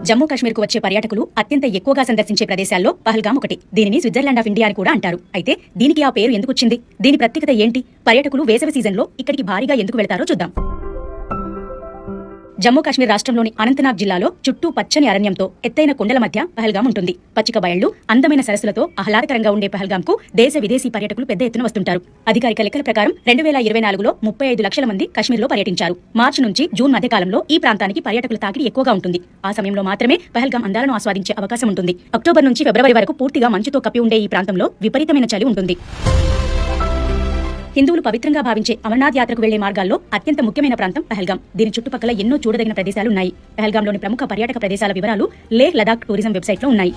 జమ్మూ కాశ్మీర్కు వచ్చే పర్యాటకులు అత్యంత ఎక్కువగా సందర్శించే ప్రదేశాల్లో పహల్గాం ఒకటి. దీనిని స్విట్జర్లాండ్ ఆఫ్ ఇండియా అని కూడా అంటారు. అయితే దీనికి ఆ పేరు ఎందుకు వచ్చింది? దీని ప్రత్యేకత ఏంటి? పర్యాటకులు వేసవి సీజన్లో ఇక్కడికి భారీగా ఎందుకు వెళ్తారో చూద్దాం. జమ్మూ కాశ్మీర్ రాష్ట్రంలోని అనంతనాగ్ జిల్లాలో చుట్టూ పచ్చని అరణ్యంతో ఎత్తైన కొండల మధ్య పహల్గాం ఉంటుంది. పచ్చిక బయళ్లు, అందమైన సరస్సులతో ఆహ్లాదకరంగా ఉండే పహల్గాంకు దేశ విదేశీ పర్యాటకులు పెద్ద ఎత్తున వస్తుంటారు. అధికారిక లెక్కల ప్రకారం 2024లో 35 లక్షల మంది కశ్మీర్లో పర్యటించారు. మార్చి నుంచి జూన్ మధ్య కాలంలో ఈ ప్రాంతానికి పర్యాటకుల తాకిడి ఎక్కువగా ఉంటుంది. ఆ సమయంలో మాత్రమే పహల్గాం అందాలను ఆస్వాదించే అవకాశం ఉంటుంది. అక్టోబర్ నుంచి ఫిబ్రవరి వరకు పూర్తిగా మంచుతో కప్పి ఉండే ఈ ప్రాంతంలో విపరీతమైన చలి ఉంటుంది. హిందువులు పవిత్రంగా భావించే అమర్నాథ్ యాత్రకు వెళ్లే మార్గాల్లో అత్యంత ముఖ్యమైన ప్రాంతం పహల్గాం. దీని చుట్టుపక్కల ఎన్నో చూడదగిన ప్రదేశాలున్నాయి. పహల్గాంలోని ప్రముఖ పర్యాటక ప్రదేశాల వివరాలు లేహ్ లదాఖ్ టూరిజం వెబ్సైట్లో ఉన్నాయి.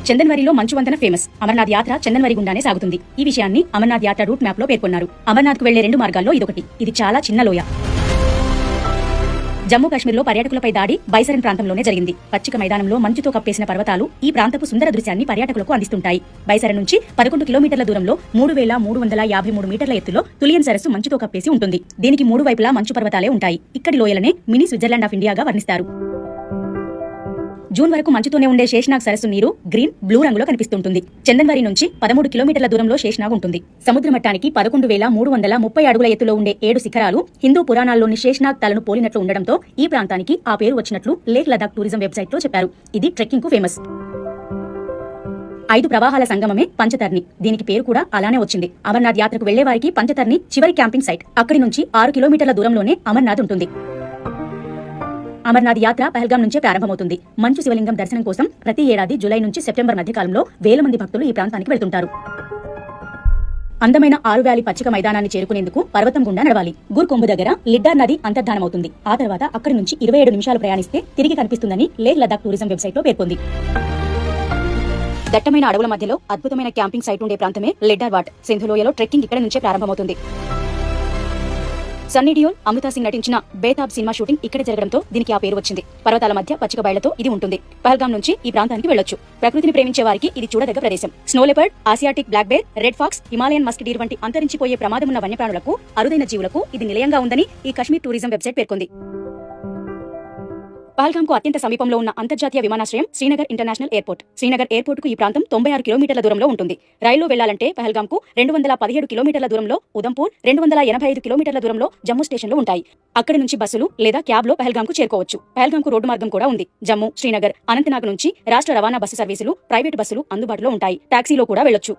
చందన్వరిలో మంచు వంతెన ఫేమస్. అమర్నాథ్ యాత్ర చందన్వరి గుండానే సాగుతుంది. ఈ విషయాన్ని అమర్నాథ్ యాత్ర రూట్ మ్యాప్ లో పేర్కొన్నారు. అమర్నాథ్కు వెళ్లే 2 మార్గాల్లో ఇదొకటి. ఇది చాలా చిన్న లోయ. జమ్మూ కాశ్మీర్లో పర్యాటకులపై దాడి బైసరన్ ప్రాంతంలోనే జరిగింది. పచ్చిక మైదానంలో మంచుతో కప్పేసిన పర్వతాలు ఈ ప్రాంతపు సుందర దృశ్యాన్ని పర్యాటకులకు అందిస్తుంటాయి. బైసరన్ నుంచి 11 కిలోమీటర్ల దూరంలో 3353 మీటర్ల ఎత్తులో తులియన్ సరస్సు మంచుతో కప్పేసి ఉంటుంది. దీనికి 3 వైపులా మంచు పర్వతాలే ఉంటాయి. ఇక్కడి లోయలనే మినీ స్విట్జర్లాండ్ ఆఫ్ ఇండియాగా వర్ణిస్తారు. జూన్ వరకు మంచుతోనే ఉండే శేషనాగ్ సరస్సు నీరు గ్రీన్, బ్లూ రంగులో కనిపిస్తుంటుంది. చందన్వరి నుంచి 13 కిలోమీటర్ల దూరంలో శేషనాగ్ ఉంటుంది. సముద్ర మట్టానికి 11,330 అడుగుల ఎత్తులో ఉండే 7 శిఖరాలు హిందూ పురాణాల్లోని శేషనాగ్ తలను పోలినట్లు ఉండడంతో ఈ ప్రాంతానికి ఆ పేరు వచ్చినట్లు లేహ్ లదాఖ్ టూరిజం వెబ్సైట్ లో చెప్పారు. ఇది ట్రెక్కింగ్ కు ఫేమస్. 5 ప్రవాహాల సంగమమే పంచతర్ని. దీనికి పేరు కూడా అలానే వచ్చింది. అమర్నాథ్ యాత్రకు వెళ్లే వారికి పంచతర్ని చివరి క్యాంపింగ్ సైట్. అక్కడి నుంచి 6 కిలోమీటర్ల దూరంలోనే అమర్నాథ్ ఉంటుంది. అమర్నాథ్ యాత్ర పహల్గాం నుంచే ప్రారంభమవుతుంది. మంచు శివలింగం దర్శనం కోసం ప్రతి ఏడాది జూలై నుంచి సెప్టెంబర్ మధ్య కాలంలో వేల మంది భక్తులు ఈ ప్రాంతానికి వెళ్తుంటారు. అందమైన ఆరు వ్యాలీ పచ్చిక మైదానాన్ని చేరుకునేందుకు పర్వతం గుండా నడవాలి. గుర్కుంబు దగ్గర లిడ్డార్ నది అంతర్ధానమవుతుంది. ఆ తర్వాత అక్కడి నుంచి 27 నిమిషాలు ప్రయాణిస్తే తిరిగి కనిపిస్తుందని లేహ్ లదాఖ్ టూరిజం వెబ్సైట్ లో పేర్కొంది. దట్టమైన అడవుల మధ్యలో అద్భుతమైన క్యాంపింగ్ సైట్ ఉండే ప్రాంతమే లిడ్డార్ వాట్. సింధు లోయలో ట్రెక్కింగ్ ఇక్కడ నుంచే ప్రారంభమవుతుంది. సన్నీ డియోల్, అమృతా సింగ్ నటించిన బేతాబ్ సినిమా షూటింగ్ ఇక్కడే జరగడంతో దీనికి ఆ పేరు వచ్చింది. పర్వతాల మధ్య పచ్చిక బయళ్లతో ఇది ఉంటుంది. పహల్గాం నుంచి ఈ ప్రాంతానికి వెళ్లొచ్చు. ప్రకృతిని ప్రేమించే వారికి ఇది చూడదగ్గ ప్రదేశం. Snow leopard, Asiatic black bear, red fox, Himalayan musk deer వంటి అంతరించిపోయే ప్రమాదమున్న వన్యప్రాణులకు, అరుదైన జీవులకు ఇది నిలయంగా ఉందని ఈ కశ్మీర్ టూరిజం వెబ్సైట్ పేర్కొంది. పహల్గాంకు అత్యంత సమీపంలో ఉన్న అంతర్జాతీయ విమానాశ్రయం Srinagar international airport. Srinagar airport కు ఈ ప్రాంతం 96 కిలోమీటర్ల దూరంలో ఉంటుంది. రైల్లో వెళ్లాలంటే పహల్గాంకు 217 కిలోమీటర్ల దూరంలో ఉదంపూర్, 285 కిలోమీటర్ల దూరంలో జమ్మూ స్టేషన్లు ఉంటాయి. అక్కడి నుంచి బస్సులు లేదా క్యాబ్ లో పహల్గాంకు చేరుకోవచ్చు. పహల్గాంకు రోడ్డు మార్గం కూడా ఉంది. జమ్మూ, శ్రీనగర్, అనంతనాగ్ నుంచి రాష్ట్ర రవాణా బస్సు సర్వీసులు, ప్రైవేటు బస్సులు అందుబాటులో ఉంటాయి. టాక్సీలో కూడా వెళ్లొచ్చు.